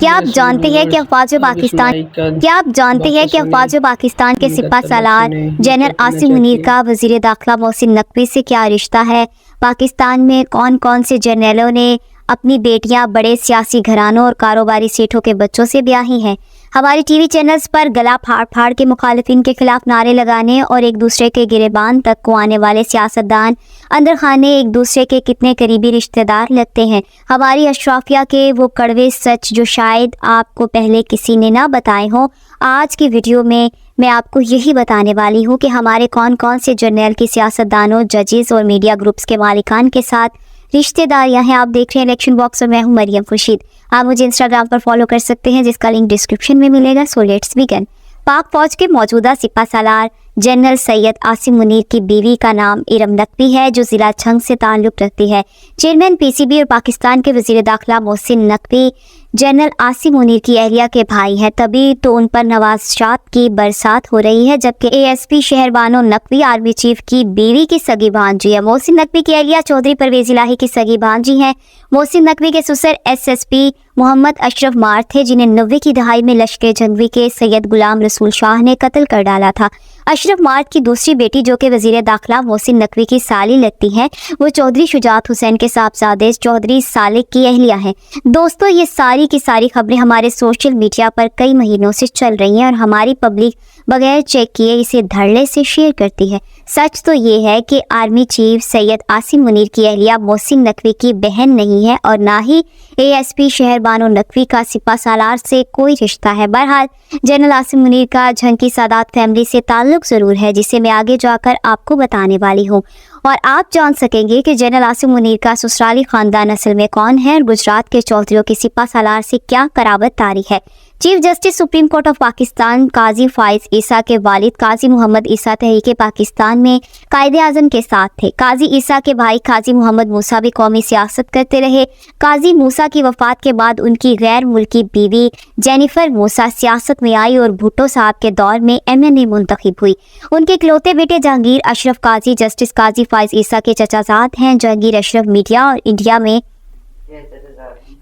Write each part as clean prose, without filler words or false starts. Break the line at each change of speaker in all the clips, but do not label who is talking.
کیا آپ جانتے ہیں کہ افواج پاکستان کے سپہ سالار جنرل عاصم منیر کا وزیر داخلہ محسن نقوی سے کیا رشتہ ہے؟ پاکستان میں کون کون سے جنرلوں نے اپنی بیٹیاں بڑے سیاسی گھرانوں اور کاروباری سیٹھوں کے بچوں سے بیاہی ہیں؟ ہماری ٹی وی چینلز پر گلا پھاڑ پھاڑ کے مخالفین کے خلاف نعرے لگانے اور ایک دوسرے کے گریبان تک کو آنے والے سیاستدان اندر خانے ایک دوسرے کے کتنے قریبی رشتہ دار لگتے ہیں۔ ہماری اشرافیہ کے وہ کڑوے سچ جو شاید آپ کو پہلے کسی نے نہ بتائے ہوں، آج کی ویڈیو میں آپ کو یہی بتانے والی ہوں کہ ہمارے کون کون سے جرنیل کی سیاستدانوں، ججز اور میڈیا گروپس کے مالکان کے ساتھ رشتہ داریاں ہیں۔ آپ دیکھ رہے ہیں الیکشن باکس اور میں ہوں مریم خورشید۔ آپ مجھے انسٹاگرام پر فالو کر سکتے ہیں جس کا لنک ڈسکرپشن میں ملے گا۔ سو لیٹس بیگن۔ پاک فوج کے موجودہ سپہ سالار جنرل سید عاصم منیر کی بیوی کا نام ارم نقوی ہے جو ضلع چھنگ سے تعلق رکھتی ہے۔ چیئرمین پی سی بی اور پاکستان کے وزیر داخلہ محسن نقوی جنرل عاصم منیر کی اہلیہ کے بھائی ہیں، تبھی تو ان پر نوازشات کی برسات ہو رہی ہے، جبکہ اے ایس پی شہر بانو نقوی آرمی چیف کی بیوی کی سگی بھانجی ہے۔ محسن نقوی کی اہلیہ چودھری پرویز الہی کی سگی بھانجی ہیں۔ محسن نقوی کے سسر ایس ایس پی محمد اشرف مار تھے جنہیں 90 کی دہائی میں لشکر جنگوی کے سید غلام رسول شاہ نے قتل کر ڈالا تھا۔ اشرف مارٹ کی دوسری بیٹی جو کہ وزیر داخلہ محسن نقوی کی سالی لگتی ہیں، وہ چودھری شجاعت حسین کے صاحبزادے چودھری سالک کی اہلیہ ہیں۔ دوستو، یہ ساری کی ساری خبریں ہمارے سوشل میڈیا پر کئی مہینوں سے چل رہی ہیں اور ہماری پبلک بغیر چیک کیے اسے دھڑلے سے شیئر کرتی ہے۔ سچ تو یہ ہے کہ آرمی چیف سید عاصم منیر کی اہلیہ محسن نقوی کی بہن نہیں ہے اور نہ ہی اے ایس پی شہر بانو نقوی کا سپہ سالار سے کوئی رشتہ ہے۔ بہرحال جنرل عاصم منیر کا جھنکی سادات فیملی سے تعلق ضرور ہے، جسے میں آگے جا کر آپ کو بتانے والی ہوں، اور آپ جان سکیں گے کہ جنرل عاصم منیر کا سسرالی خاندان اصل میں کون ہے اور گجرات کے چودھریوں کے سپہ سالار سے کیا قرابت داری ہے۔ Chief justice supreme court of Pakistan قاضی فائز عیسیٰ کے والد قاضی محمد عیسیٰ تحریک پاکستان میں قائد اعظم کے ساتھ تھے۔ قاضی عیسیٰ کے بھائی قاضی محمد موسیٰ بھی قومی سیاست کرتے رہے۔ قاضی موسیٰ کی وفات کے بعد ان کی غیر ملکی بیوی جینیفر موسیٰ سیاست میں آئی اور بھٹو صاحب کے دور میں MNA منتخب ہوئی۔ ان کے اکلوتے بیٹے جہانگیر اشرف قاضی جسٹس قاضی فائز عیسیٰ کے چچا زاد ہیں۔ جہانگیر اشرف میڈیا اور انڈیا میں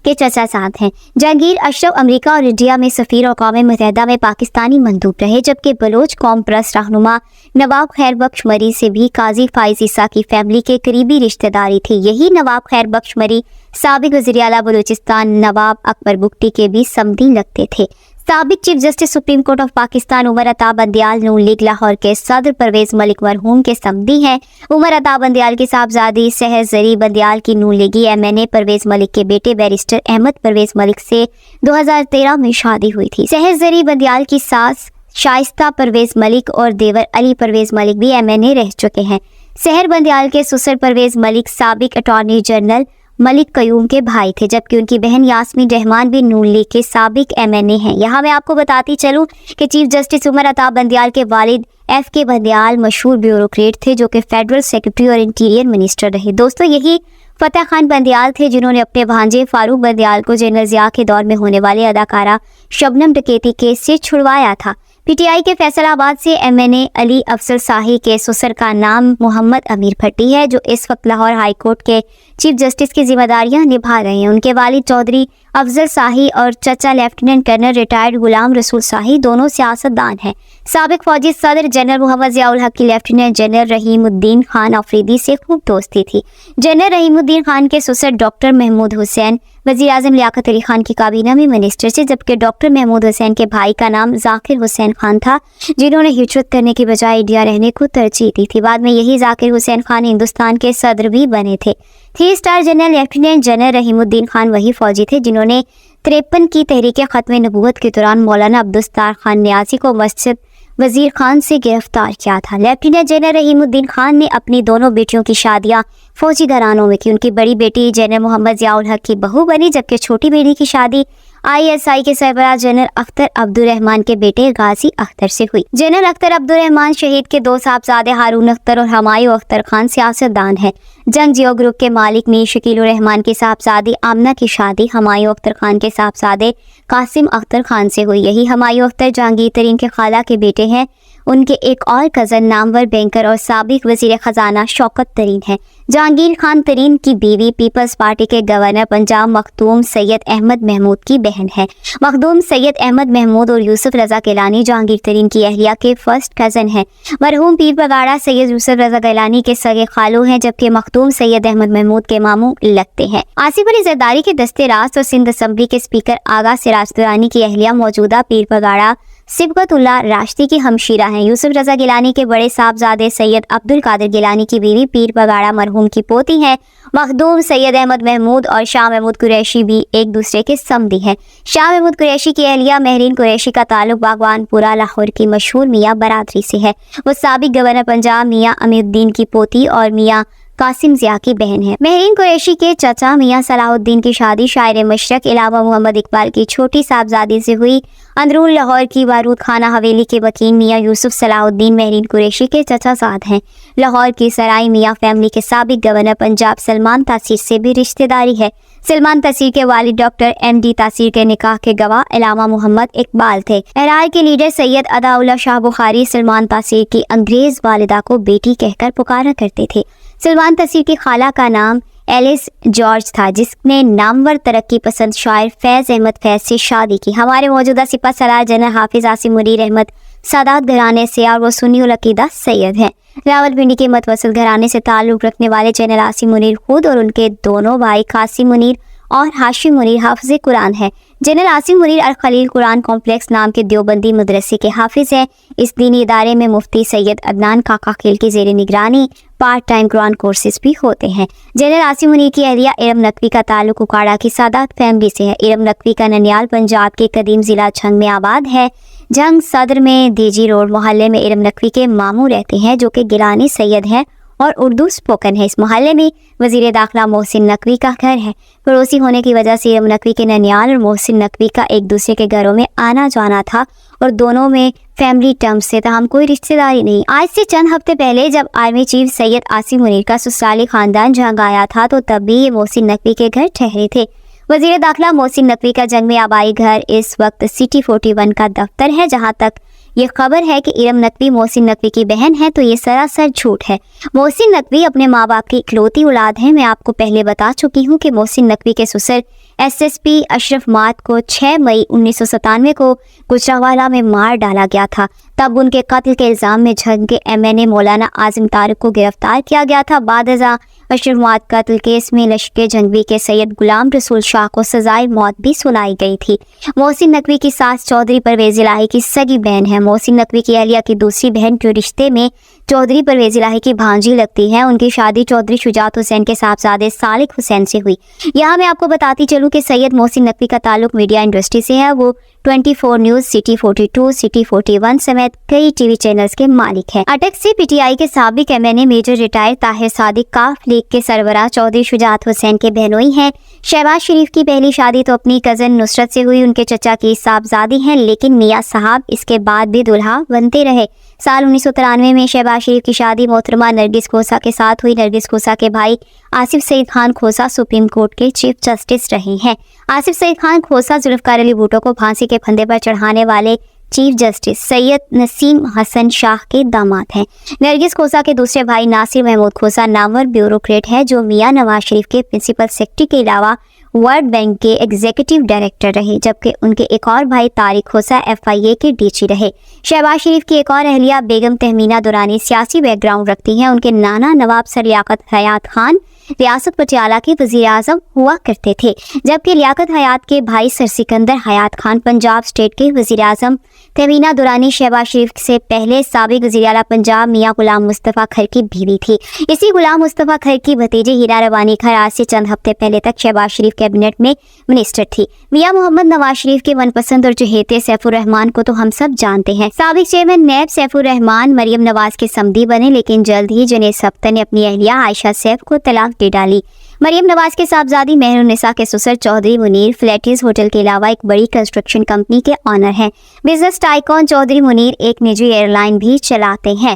کے چچا زاد ہیں۔ جہانگیر اشرف امریکہ اور انڈیا میں سفیر اور اقوام متحدہ میں پاکستانی مندوب رہے، جبکہ بلوچ قوم پرست رہنما نواب خیر بخش مری سے بھی قاضی فائز عیسیٰ کی فیملی کے قریبی رشتہ داری تھی۔ یہی نواب خیر بخش مری سابق وزیر اعلیٰ بلوچستان نواب اکبر بگٹی کے بھی سمدھی لگتے تھے۔ سابق chief justice supreme court of Pakistan Umar Ata Bandial known league Lahore کے صدر پرویز ملک مرحوم کے سمدھی ہیں۔ عمر عطا بندیال کی صاحبزادی سحر زری بندیال کی نون لیگی MNA پرویز ملک کے بیٹے بیرسٹر احمد پرویز ملک سے 2013 میں شادی ہوئی تھی۔ سحر زری بندیال کی ساس شائستہ پرویز ملک اور دیور علی پرویز ملک بھی MNA رہ چکے ہیں۔ سحر بندیال کے سسر پرویز ملک سابق اٹارنی جنرل ملک قیوم کے بھائی تھے، جبکہ ان کی بہن یاسمین رحمان بھی نون لیگ کے سابق MNA ہیں۔ یہاں میں آپ کو بتاتی چلوں کہ چیف جسٹس عمر عطا بندیال کے والد FK بندیال مشہور بیوروکریٹ تھے جو کہ فیڈرل سیکرٹری اور انٹیریئر منسٹر رہے۔ دوستو، یہی فتح خان بندیال تھے جنہوں نے اپنے بھانجے فاروق بندیال کو جنرل ضیاء کے دور میں ہونے والے اداکارہ شبنم ڈکیتی کیس سے چھڑوایا تھا۔ PTI کے فیصل آباد سے MNA علی افضل شاہی کے سسر کا نام محمد امیر بھٹی ہے، جو اس وقت لاہور ہائی کورٹ کے چیف جسٹس کی ذمہ داریاں نبھا رہے ہیں۔ ان کے والد چودھری افضل شاہی اور چچا لیفٹیننٹ کرنل ریٹائرڈ غلام رسول شاہی دونوں سیاستدان ہیں۔ سابق فوجی صدر جنرل محمد ضیاء الحق کی لیفٹیننٹ جنرل رحیم الدین خان آفریدی سے خوب دوستی تھی۔ جنرل رحیم الدین خان کے سسر ڈاکٹر محمود حسین وزیر اعظم لیاقت علی خان کی کابینہ میں منسٹر تھے، جبکہ ڈاکٹر محمود حسین کے بھائی کا نام ذاکر حسین خان تھا جنہوں نے ہجرت کرنے کی بجائے انڈیا رہنے کو ترجیح دی تھی۔ بعد میں یہی ذاکر حسین خان ہندوستان کے صدر بھی بنے تھے۔ 3 اسٹار جنرل لیفٹیننٹ جنرل رحیم الدین خان وہی فوجی تھے جنہوں نے 53 کی تحریک ختم نبوت کے دوران مولانا عبدالستار خان نیازی کو مسجد وزیر خان سے گرفتار کیا تھا۔ لیفٹیننٹ جنرل رحیم الدین خان نے اپنی دونوں بیٹیوں کی شادیاں فوجی گھرانوں میں کی۔ ان کی بڑی بیٹی جنرل محمد ضیاء الحق کی بہو بنی، جبکہ چھوٹی بیٹی کی شادی ISI کے سربراہ جنرل اختر عبدالرحمان کے بیٹے غازی اختر سے ہوئی۔ جنرل اختر عبدالرحمان شہید کے 2 صاحبزادے ہارون اختر اور ہمایوں اختر خان سیاستدان ہیں۔ جنگ جیو گروپ کے مالک میر شکیل الرحمان کی صاحبزادی آمنہ کی شادی ہمایوں اختر خان کے صاحبزادے قاسم اختر خان سے ہوئی۔ یہی ہمایوں اختر جہانگیر ترین کے خالہ کے بیٹے ہیں۔ ان کے ایک اور کزن نامور بینکر اور سابق وزیر خزانہ شوکت ترین ہیں۔ جہانگیر خان ترین کی بیوی پیپلز پارٹی کے گورنر پنجاب مخدوم سید احمد محمود کی بہن ہے۔ مخدوم سید احمد محمود اور یوسف رضا گیلانی جہانگیر ترین کی اہلیہ کے فرسٹ کزن ہیں۔ مرحوم پیر پگاڑا سید یوسف رضا گیلانی کے سگے خالو ہیں، جبکہ مخدوم سید احمد محمود کے ماموں لگتے ہیں۔ آصف علی زرداری کے دستے راست اور سندھ اسمبلی کے اسپیکر آغا سراج درانی کی اہلیہ موجودہ پیر پگاڑا سبقت اللہ راشدی کی ہمشیرہ ہیں۔ یوسف رضا گیلانی کے بڑے صاحبزادے سید عبد القادر گیلانی کی بیوی پیر پگاڑا مرحوم کی پوتی ہیں۔ مخدوم سید احمد محمود اور شاہ محمود قریشی بھی ایک دوسرے کے سمدی ہیں۔ شاہ محمود قریشی کی اہلیہ مہرین قریشی کا تعلق باغبان پورہ لاہور کی مشہور میاں برادری سے ہے۔ وہ سابق گورنر پنجاب میاں امین الدین کی پوتی اور میاں قاسم ضیاء کی بہن ہے۔ مہرین قریشی کے چچا میاں صلاح الدین کی شادی شاعر مشرق علامہ محمد اقبال کی چھوٹی صاحبزادی سے ہوئی۔ اندرون لاہور کی بارود خانہ حویلی کے وکیل میاں یوسف صلاح الدین مہرین قریشی کے چچا زاد ہیں۔ لاہور کی سرائی میاں فیملی کے سابق گورنر پنجاب سلمان تاثیر سے بھی رشتہ داری ہے۔ سلمان تاثیر کے والد ڈاکٹر ایم ڈی تاثیر کے نکاح کے گواہ علامہ محمد اقبال تھے۔ احرار کے لیڈر سید عطا اللہ شاہ بخاری سلمان تاثیر کی انگریز والدہ کو بیٹی کہہ کر پکارا کرتے تھے۔ سلمان تاثیر کی خالہ کا نام ایلس جارج تھا، جس نے نامور ترقی پسند شاعر فیض احمد فیض سے شادی کی۔ ہمارے موجودہ سپہ سالار جنرل حافظ عاصم منیر احمد سادات گھرانے سے اور وہ سنی العقیدہ سید ہیں۔ راولپنڈی کے متوسط گھرانے سے تعلق رکھنے والے جنرل عاصم منیر خود اور ان کے دونوں بھائی قاسم منیر اور ہاشم منیر حافظ قرآن ہے۔ جنرل عاصم منیر الخلیل قرآن کمپلیکس نام کے دیوبندی مدرسے کے حافظ ہیں۔ اس دینی ادارے میں مفتی سید عدنان کاکا خیل کی زیر نگرانی پارٹ ٹائم قرآن کورسز بھی ہوتے ہیں۔ جنرل عاصم منیر کی اہلیہ ارم نقوی کا تعلق اکاڑا کی سادات فیملی سے ہے۔ ارم نقوی کا ننیال پنجاب کے قدیم ضلع جھنگ میں آباد ہے۔ جھنگ صدر میں دیجی روڈ محلے میں ارم نقوی کے ماموں رہتے ہیں، جو کہ گیلانی سید ہیں اور اردو سپوکن ہے۔ اس محلے میں وزیر داخلہ محسن نقوی کا گھر ہے۔ پڑوسی ہونے کی وجہ سے ارم نقوی کے ننیال اور محسن نقوی کا ایک دوسرے کے گھروں میں آنا جانا تھا اور دونوں میں فیملی ٹرمز سے تاہم کوئی رشتہ داری نہیں۔ آج سے چند ہفتے پہلے جب آرمی چیف سید عاصم منیر کا سسرالی خاندان جنگ آیا تھا تو تب بھی یہ محسن نقوی کے گھر ٹھہرے تھے۔ وزیر داخلہ محسن نقوی کا جنگ میں آبائی گھر اس وقت سٹی 41 کا دفتر ہے۔ جہاں تک یہ خبر ہے کہ ارم نقوی محسن نقوی کی بہن ہے تو یہ سراسر جھوٹ ہے۔ محسن نقوی اپنے ماں باپ کی اکلوتی اولاد ہیں۔ میں آپ کو پہلے بتا چکی ہوں کہ محسن نقوی کے سسر ایس ایس پی اشرف مات کو 6 مئی 1997 کو گجرانوالہ میں مار ڈالا گیا تھا۔ تب ان کے قتل کے الزام میں جھنگ کے ایم این اے مولانا اعظم طارق کو گرفتار کیا گیا تھا۔ بعد ازاں اشرف مات قتل کیس میں لشکر جنگوی کے سید غلام رسول شاہ کو سزائے موت بھی سنائی گئی تھی۔ محسن نقوی کی ساس چودھری پرویز الہی کی سگی بہن ہے۔ محسن نقوی کی اہلیہ کی دوسری بہن جو رشتے میں چودھری پرویز الہی کی بھانجی لگتی ہے، ان کی شادی چودھری شجاعت حسین کے صاحبزادے صالح حسین سے ہوئی۔ یہاں میں آپ کو بتاتی چلوں کہ سید محسن نقوی کا تعلق میڈیا انڈسٹری سے ہے۔ وہ 24 نیوز، سٹی 42، سٹی 41 سمیت کئی ٹی وی چینلز کے مالک ہیں۔ اٹک سے پی ٹی آئی کے سابق ایم این اے میجر ریٹائر طاہر صادق کاف لیگ کے سربراہ چودھری شجاعت حسین کے بہنوئی ہیں۔ شہباز شریف کی پہلی شادی تو اپنی کزن نصرت سے ہوئی، ان کے چچا کی صاحبزادی ہیں، لیکن میاں صاحب اس کے بعد بھی دلہا بنتے رہے۔ سال 1993 میں شہباز شریف کی شادی محترمہ نرگس کھوسہ کے ساتھ ہوئی۔ نرگس کھوسہ کے بھائی آصف سعید خان کھوسہ سپریم کورٹ کے چیف جسٹس رہے ہیں۔ آصف سعید خان کھوسہ ذوالفقار علی بھٹو کو پھانسی کے پھندے پر چڑھانے والے چیف جسٹس سید نسیم حسن شاہ کے داماد ہیں۔ نرگس کھوسہ کے دوسرے بھائی ناصر محمود کھوسہ نامور بیوروکریٹ ہے، جو میاں نواز شریف کے پرنسپل سیکرٹری کے علاوہ ورلڈ بینک کے ایگزیکٹو ڈائریکٹر رہے، جبکہ ان کے ایک اور بھائی طارق کھوسہ ایف آئی اے کے ڈی جی رہے۔ شہباز شریف کی ایک اور اہلیہ بیگم تہمینہ دورانی سیاسی بیک گراؤنڈ رکھتی ہیں۔ ان کے نانا نواب سر لیاقت حیات خان ریاست پٹیالہ کے وزیر اعظم ہوا کرتے تھے، جبکہ لیاقت حیات کے بھائی سر سکندر حیات خان پنجاب اسٹیٹ کے وزیر اعظم۔ تہمینہ دورانی شہباز شریف سے پہلے سابق وزیر اعلیٰ پنجاب میاں غلام مصطفیٰ کھر کی بیوی تھی۔ اسی غلام مصطفیٰ کھر کی بھتیجی ہیرا ربانی کھر آج سے چند ہفتے پہلے تک شہباز شریف کیبنٹ میں منسٹر تھی۔ میاں محمد نواز شریف کے من پسند اور چہیتے سیف الرحمان کو تو ہم سب جانتے ہیں۔ سابق چیئرمین نیب سیف الرحمان مریم نواز کے سمدی بنے، لیکن جلد ہی جنید سبتر نے اپنی اہلیہ عائشہ سیف کو طلاق دے ڈالی۔ مریم نواز کے صاحبزادی مہر النساء کے سسر چودھری منیر فلیٹیز ہوٹل کے علاوہ ایک بڑی کنسٹرکشن کمپنی کے آنر ہیں۔ بزنس ٹائکون چودھری منیر ایک نجی ایئر لائن بھی چلاتے ہیں۔